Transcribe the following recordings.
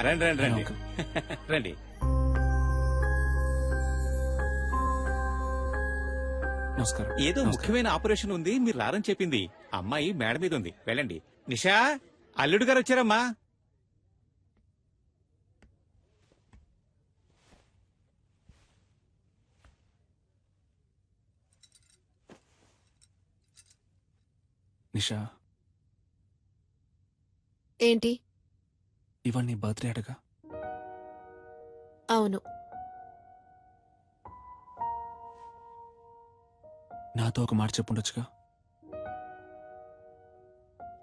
రండి రండి రండి రండి. నమస్కారం. ఏదో ముఖ్యమైన ఆపరేషన్ ఉంది, మీరు రారని చెప్పింది. అమ్మాయి మేడ మీద ఉంది, వెళ్ళండి. నిషా, అల్లుడు గారు వచ్చారమ్మా. నిషా, ఏంటి? ఇవాళ నీ బర్త్డే అడగా. అవును. నాతో ఒక మాట చెప్పుండొచ్చుగా.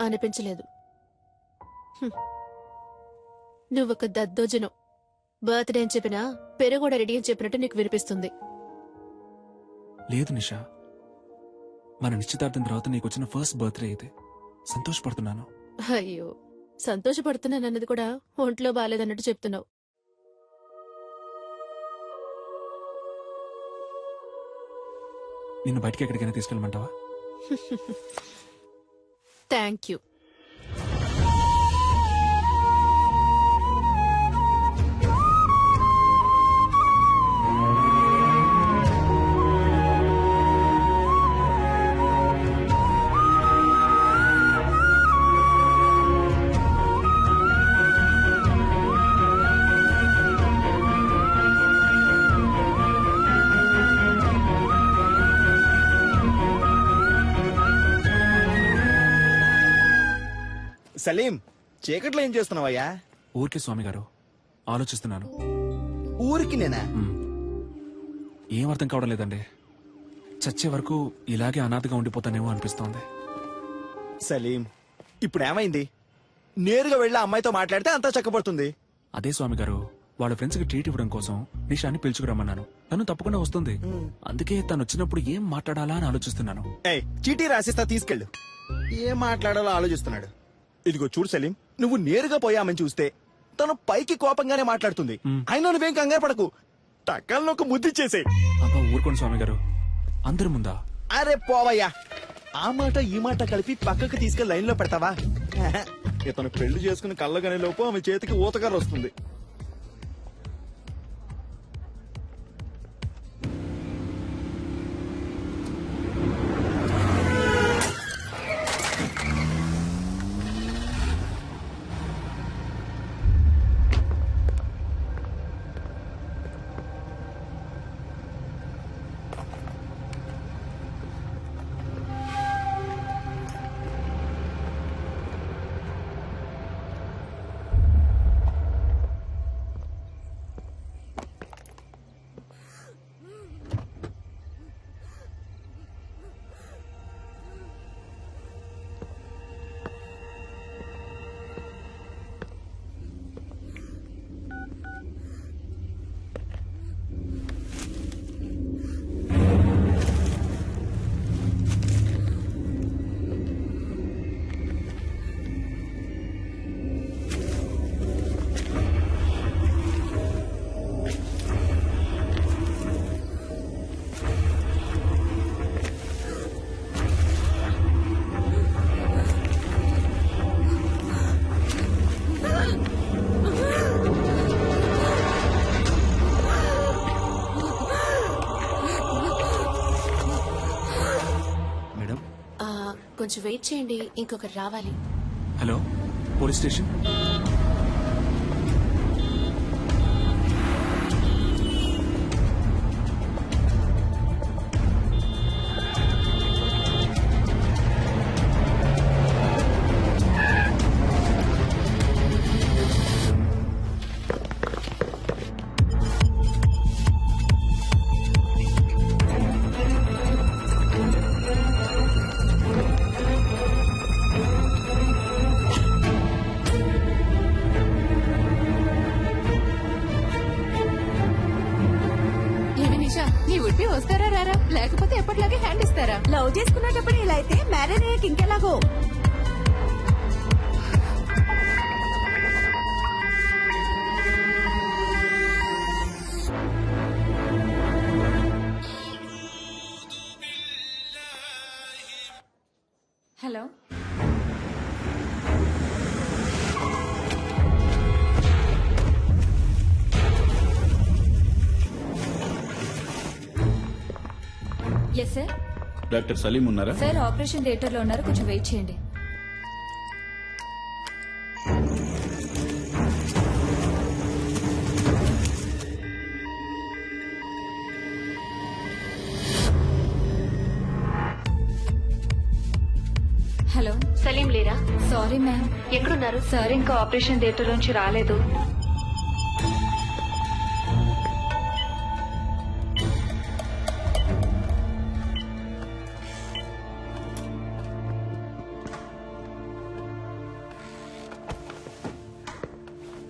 అనిపించలేదు. నువ్వొక దద్దోజనం. బర్త్డే అని చెప్పినా పెరుగూడ రెడీ అని చెప్పినట్టు నీకు వినిపిస్తుంది. లేదు నిషా, మన నిశ్చితార్థం తర్వాత నీకు వచ్చిన ఫస్ట్ బర్త్డే ఇది. సంతోషపడుతున్నాను. అయ్యో, సంతోషపడుతున్నానన్నది కూడా ఒంట్లో బాలేదన్నట్టు చెప్తున్నావు. నిన్ను బయటికి ఎక్కడికైనా తీసుకెళ్ళమంటావా? Thank you. సలీం, చీకట్లో ఏం చేస్తున్నావయ్యా? ఊరికే స్వామి గారు, ఆలోచిస్తున్నాను. ఊరికి నేనా? ఏం అర్థం కావడం లేదండి. చచ్చే వరకు ఇలాగే అనాథగా ఉండిపోతానేమో అనిపిస్తోంది. సలీం, ఇప్పుడు ఏమైంది? నేరుగా వెళ్ళి ఆ అమ్మాయితో మాట్లాడితే అంతా చక్కబడుతుంది. అదే స్వామి గారు, వాళ్ళ ఫ్రెండ్స్ కి ట్రీట్ ఇవ్వడం కోసం నిషాని పిలుచుకురమ్మన్నాను. తను తప్పకుండా వస్తుంది. అందుకే తను వచ్చినప్పుడు ఏం మాట్లాడాలా అని ఆలోచిస్తున్నాను. ఏయ్, చీటీ రాసిస్తా, తీసుకెళ్ళు. ఏం మాట్లాడాలో ఆలోచిస్తున్నాడు. ఇదిగో చూడు సలీం, నువ్వు నేరుగా పోయామని చూస్తే తను పైకి కోపంగానే మాట్లాడుతుంది. అయినా నువ్వేం కంగారు పడకు, టక్కల్లో ఒక ముద్దిచ్చేసే. అబ్బా ఊరుకోండి స్వామి గారు, అందరి ముందా? అరే పోవయ్యా, ఆ మాట ఈ మాట కలిపి పక్కకు తీసుకెళ్లి లైన్ లో పెడతావా? ఇతను పెళ్లి చేసుకుని కళ్ళగానే లోపు ఆమె చేతికి ఊతగారు వస్తుంది. కొంచెం వెయిట్ చేయండి, ఇంకొకరు రావాలి. Hello, police station. నీ ఉడిపి వస్తారా రారా, లేకపోతే ఎప్పటిలాగే హ్యాండ్ ఇస్తారా? లవ్ చేసుకునేటప్పుడు ఇలా అయితే మ్యారేజ్ అయ్యాక ఇంకెలాగో. Hello, yes sir. Doctor Salim ఉన్నారా? సార్ ఆపరేషన్ థియేటర్ లో ఉన్నారు, కొంచెం వెయిట్ చేయండి. హలో, సలీం లేరా? Sorry ma'am. ఎక్కడున్నారు? సార్ ఇంకా ఆపరేషన్ థియేటర్ నుంచి రాలేదు.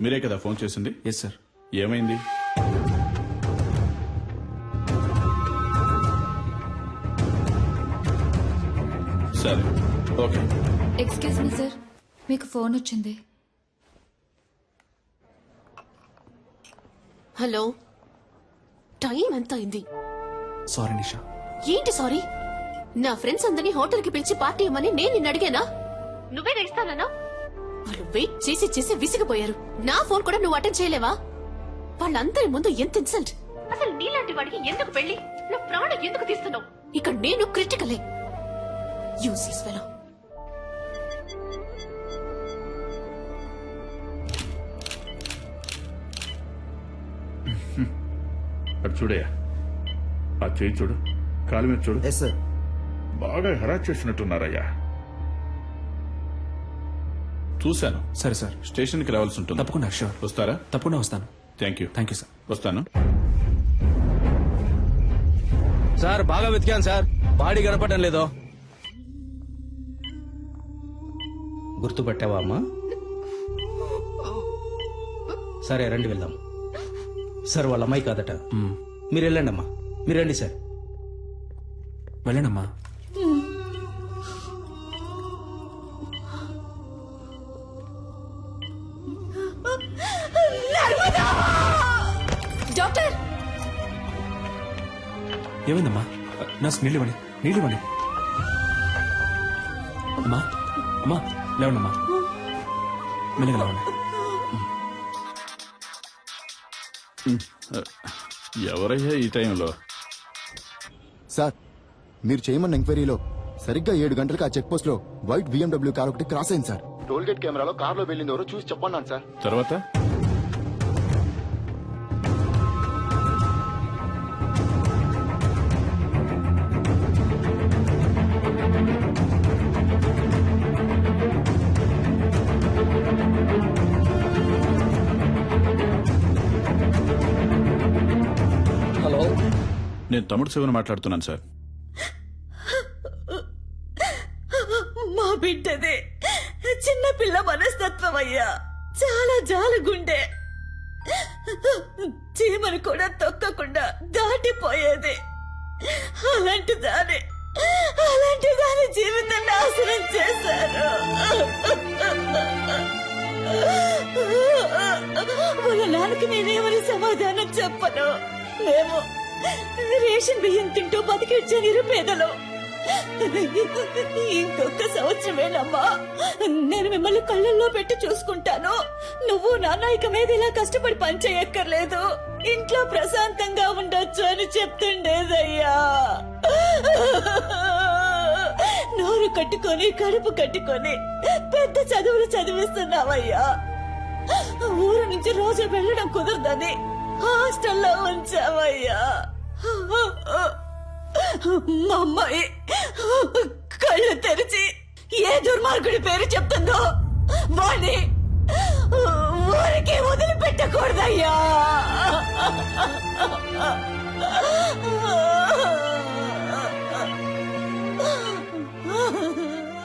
మీరే కదా ఫోన్ చేసింది? Yes sir. ఏమైంది? సరే, ఓకే. ఎక్స్క్యూజ్ మీ సార్, మీకు ఫోన్ వచ్చింది. హలో, టైం ఎంత అయింది? సారీ నిషా. ఏంటి సారీ? నా ఫ్రెండ్స్ అందరినీ హోటల్ కి పిలిచి పార్టీ ఇవ్వమని నేను నిన్ను అడిగానా? నువ్వే ఇస్తానన్నా? వాళ్ళు వెయిట్ చేసి చేసి విసిగిపోయారు. నా ఫోన్ కూడా నువ్వు అటెండ్ చేయలేవా? వాళ్ళందరి ముందు ఎంత ఇన్సల్ట్! అసలు నీలాంటి వాడికి ఎందుకు పెళ్లి? నా ప్రాణం ఎందుకు తీస్తున్నావు? ఇక్కడ నేను క్రిటికలే. Useless fellow. అటు చూడయ్యా, ఆ చేయి చూడు, కాలు మీద చూడు. Yes sir. బాగా హెరాస్ చేసినట్టున్నారయ్యా. చూశాను. సరే సార్. స్టేషన్కి రావాల్సి ఉంటుంది. తప్పకుండా. షూర్. వస్తారా? తప్పకుండా వస్తాను. Thank you. Thank you sir. వస్తాను. సార్ బాగా వెతికాను సార్, బాడీ కనపడడం లేదో. గుర్తుపట్టావా అమ్మా? సరే రండి వెళ్దాం. సార్ వాళ్ళ అమ్మాయి కాదట. మీరు వెళ్ళండి అమ్మా, మీరు రండి సార్. వెళ్ళండమ్మా. డాక్టర్, ఏమైందమ్మా? నర్స్ నీళ్ళు ఇవ్వండి, నీళ్ళు ఇవ్వండి. అమ్మా, అమ్మా లేవండమ్మా, మెల్లగా లేవండి. ఎవరయ్యా ఈ టైంలో? సార్, మీరు చేయమన్న ఎంక్వైరీలో సరిగ్గా 7 గంటలకు ఆ చెక్ పోస్ట్ లో వైట్ BMW కార్ ఒకటి క్రాస్ అయింది సార్. టోల్ గేట్ కెమెరాలో కార్ లో వెళ్ళింది ఎవరో చూసి చెప్పన్నాను సార్. తర్వాత హలో, నేను తమ్ముడు శివని మాట్లాడుతున్నాను సార్. మా బిడ్డదే చిన్న పిల్ల మనస్తత్వం అయ్యా, చాలా జాలగుండే. చీమను కూడా తొక్కకుండా దాటిపోయేది. అలాంటి దాని జీవితం నాశనం చేశారు. వాళ్ళ నాన్నకి నేనేమని సమాధానం చెప్పను. మేము రేషన్ బియ్యం తింటూ బతికిచ్చే నిరుపేదలు. ఇంకొక సంవత్సరమేనమ్మా, నేను మిమ్మల్ని కళ్ళల్లో పెట్టి చూసుకుంటాను. నువ్వు నాన్న ఇక మీద ఇలా కష్టపడి పనిచేయక్కర్లేదు, ఇంట్లో ప్రశాంతంగా ఉండొచ్చు అని చెప్తుండేదయ్యా. నోరు కట్టుకొని కడుపు కట్టుకొని పెద్ద చదువులు చదివిస్తున్నావయ్యా. ఊరు నుంచి రోజు వెళ్ళడం కుదరదని హాస్టల్లో ఉంచావయ్యా. మా అమ్మాయి కళ్ళు తెరిచి ఏ దుర్మార్గుడి పేరు చెప్తుందో వాణ్ణి ఊరికి వదిలిపెట్టకూడదయ్యా.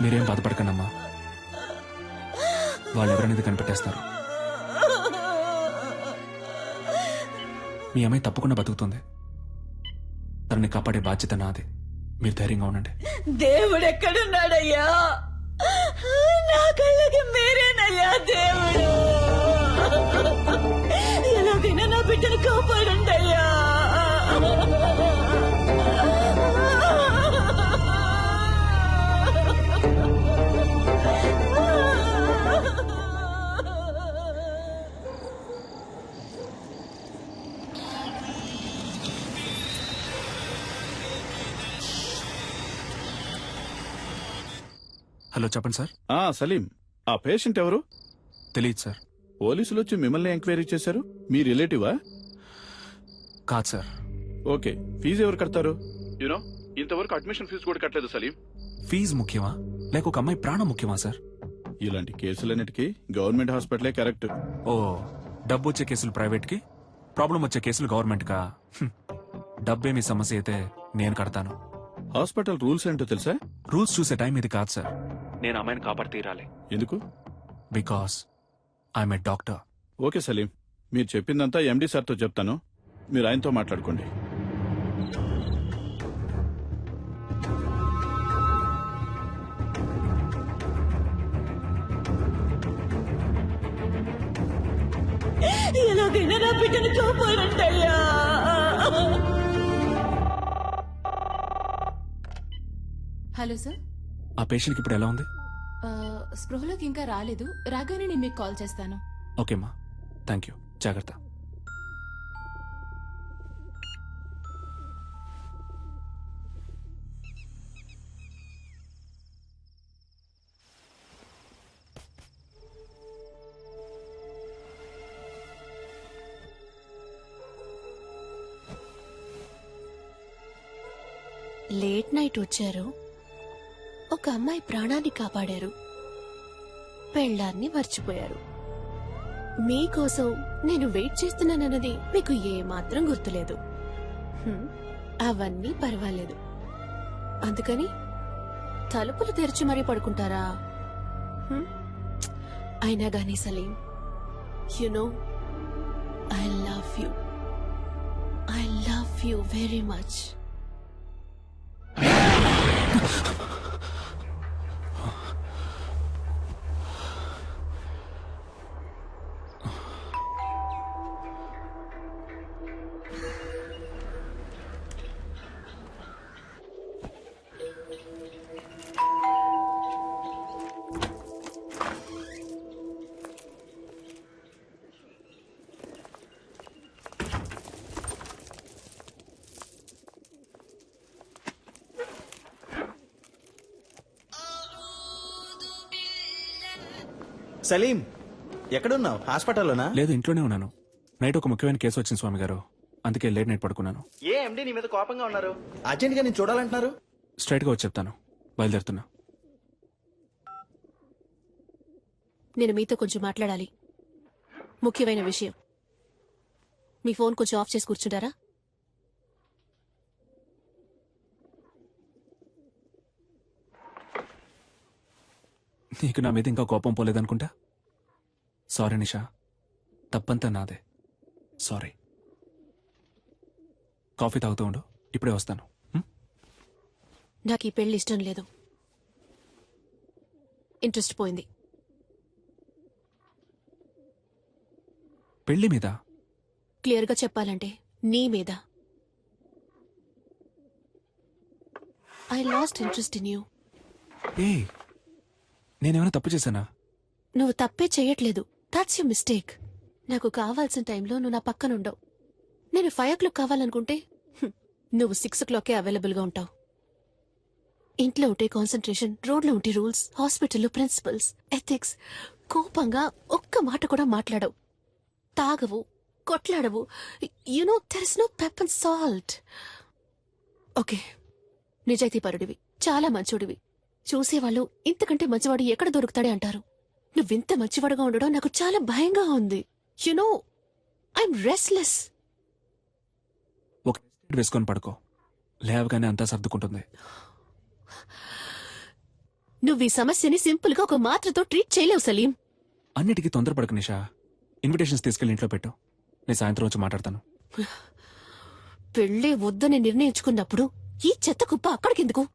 మీరేం బాధపడకండమ్మా, వాళ్ళు ఎవరనేది కనిపెట్టేస్తారు. మీ అమ్మాయి తప్పకుండా బతుకుతుంది. తనని కాపాడే బాధ్యత నాది. మీరు ధైర్యంగా ఉండండి. దేవుడెక్కడున్నాడయ్యా? నా కళ్ళకి మీరేనయ్యా దేవుడు. ఎలాగైనా నా బిడ్డను కాపాడండి అయ్యా. హలో చెప్పండి సార్. సలీం, ఆ పేషెంట్ ఎవరు? తెలియదు సార్. పోలీసులు వచ్చి మిమ్మల్ని ఎంక్వైరీ చేశారు. మీ రిలేటివా? కాదు సార్. ఓకే, ఫీజు ఎవరు కడతారు? యూనో, ఇంతవరకు అడ్మిషన్ ఫీజు కూడా కట్టలేదు సలీం. ఫీజు ముఖ్యమా లేక ఒక అమ్మాయి ప్రాణం ముఖ్యమా సార్? ఇలాంటి కేసులన్నిటికీ గవర్నమెంట్ హాస్పిటలే కరెక్ట్. ఓ, డబ్బు వచ్చే కేసులు ప్రైవేట్ కి, ప్రాబ్లం వచ్చే కేసులు గవర్నమెంట్ కా? డబ్బేమి సమస్య అయితే నేను కడతాను. హాస్పిటల్ రూల్స్ ఏంటో తెలుసా? రూల్స్ చూసే టైం ఇది కాదు సార్. నేను అమ్మాయిని కాపాడి తీరాలి. ఎందుకు? Because I'm a doctor. Okay Salim, మీరు చెప్పిందంతా ఎండి సార్తో చెప్తాను. మీరు ఆయనతో మాట్లాడుకోండి. ఎలాగైనా నా బిడ్డను కాపాడంటయ్యా. Hello sir. ఆ పేషెంట్కి ఇప్పుడు ఎలా ఉంది? స్పృహలోకి ఇంకా రాలేదు. రాగానే నేను మీకు కాల్ చేస్తాను. ఓకేమ్మా, థ్యాంక్ యూ. జాగ్రత్త. లేట్ నైట్ వచ్చారు, ఒక అమ్మాయి ప్రాణాన్ని కాపాడారు, పెళ్ళాన్ని మర్చిపోయారు. మీకోసం నేను వెయిట్ చేస్తున్నానన్నది మీకు ఏమాత్రం గుర్తులేదు. అవన్నీ పర్వాలేదు. అందుకని తలుపులు తెరిచి మరీ పడుకుంటారా? అయినా గానీ Salim, you know I love you very much. Salim, ఎక్కడున్నావు? హాస్పిటల్లోనా? లేదు, ఇంట్లోనే ఉన్నాను. నైట్ ఒక ముఖ్యమైన కేసు వచ్చింది స్వామి గారు, అందుకే లేట్ నైట్ పడుకున్నాను. ఏ ఎండి నీ మీద కోపంగా ఉన్నారు? అర్జెంట్ గా నేను చూడాలంటున్నారు. స్ట్రైట్ గా వచ్చి చెప్తాను. బయలుదేరుతున్నా. నేను మీతో కొంచెం మాట్లాడాలి, ముఖ్యమైన విషయం. మీ ఫోన్ కొంచెం ఆఫ్ చేసి కూర్చుంటారా? నీకు నా మీద ఇంకా కోపం పోలేదనుకుంటా. సారీ నిషా, తప్పంతా నాదే. సారీ. కాఫీ తాగుతూ ఉండు, ఇప్పుడే వస్తాను. నాకు ఈ పెళ్లి ఇష్టం లేదు. ఇంట్రెస్ట్ పోయింది. పెళ్లి మీద? క్లియర్గా చెప్పాలంటే నీ మీద. I lost interest in you. ఏ, నేనేమైనా తప్పు చేశానా? నువ్వు తప్పే చెయ్యట్లేదు. That's you mistake. నాకు కావాల్సిన టైంలో నువ్వు నా పక్కన ఉండవు. నేను 5 o'clock కావాలనుకుంటే నువ్వు 6 o'clock అవైలబుల్ గా ఉంటావు. ఇంట్లో ఉంటే కాన్సన్ట్రేషన్, రోడ్లో ఉంటే రూల్స్, హాస్పిటల్లో ప్రిన్సిపల్స్, ఎథిక్స్. కోపంగా ఒక్క మాట కూడా మాట్లాడవు. తాగవు, కొట్లాడవు. You know there is no pep and salt. Okay, నిజాయితీ పరుడివి, చాలా మంచోడివి. చూసేవాళ్ళు ఇంతకంటే మంచివాడు ఎక్కడ దొరుకుతాడే అంటారు. నువ్వింత మంచివాడుగా ఉండడం నాకు చాలా భయంగా ఉంది. You know I'm restless. ఒక వేసుకొని పడుకో, లేవగానే అంతా సర్దుకుంటుంది. నువ్వు ఈ సమస్యని సింపుల్ గా ఒక మాత్రతో ట్రీట్ చేయలేవు సలీం. అన్నిటికీ తొందరపడకు నిషా. ఇన్విటేషన్స్ తీసుకెళ్లి ఇంట్లో పెట్టు, నేను సాయంత్రం వచ్చి మాట్లాడతాను. పెళ్లే వద్దని నిర్ణయించుకున్నప్పుడు ఈ చెత్త కుప్ప అక్కడికెందుకు?